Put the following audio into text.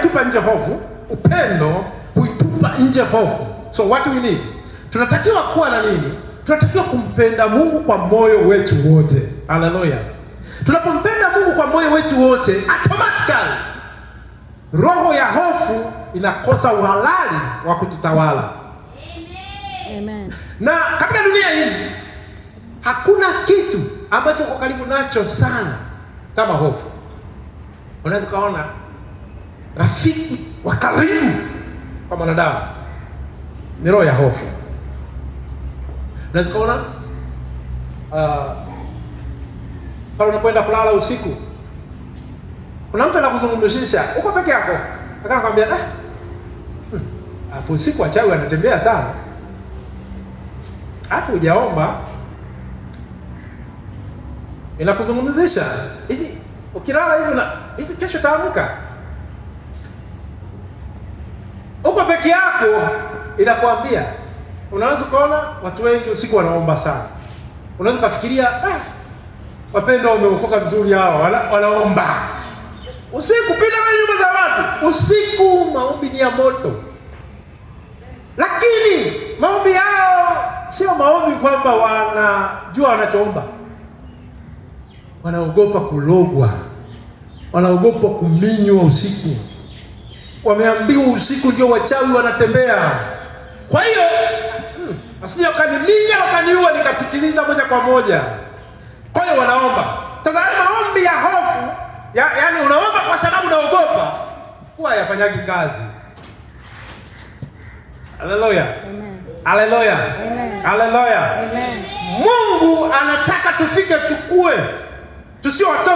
haitupa nje hofu, upendo huitupa nje hofu. So what we need, tunatakiwa kuwa na nini? Tunatakiwa kumpenda Mungu kwa moyo wetu wote. Haleluya. Tunapompenda Mungu kwa moyo wetu wote, automatically roho ya hofu inakosa uhalali wa kututawala. Amen. Na katika dunia hii hakuna kitu ambacho uko karibu nacho sana kama hofu. Unaweza kuona rafiki wa karibu kwa mwanadamu ni roho ya hofu. Unaweza kuona pale unapoenda kulala usiku, kuna mtu anakuzungumzisha uko peke yako, anakwambia afu usiku wachawi wanatembea sana, afu hujaomba, inakuzungumzisha hivi, ukilala hivi na hivi kesho taamka. Uko peke yako, inakwambia. Unaweza kuona watu wengi usiku wanaomba sana. Unaweza kufikiria wapendwa wameokoka vizuri hao, wanaomba usiku pita kwenye nyumba za watu. Usiku maombi ni ya moto. Lakini maombi yao sio maombi kwamba wanajua wanachoomba. Wanaogopa kulogwa. Wanaogopa kuminywa usiku. Wameambiwa usiku ndio wachawi wanatembea. Kwa hiyo asije wakaniminya wakaniua nikapitiliza moja kwa moja. Kwa hiyo wanaomba. Sasa maombi ya hofu, yaani unaomba kwa sababu unaogopa, huwa hayafanyagi kazi. Haleluya. Amen. Haleluya. Amen. Haleluya. Amen. Mungu anataka tufike tukue. Tusio watoto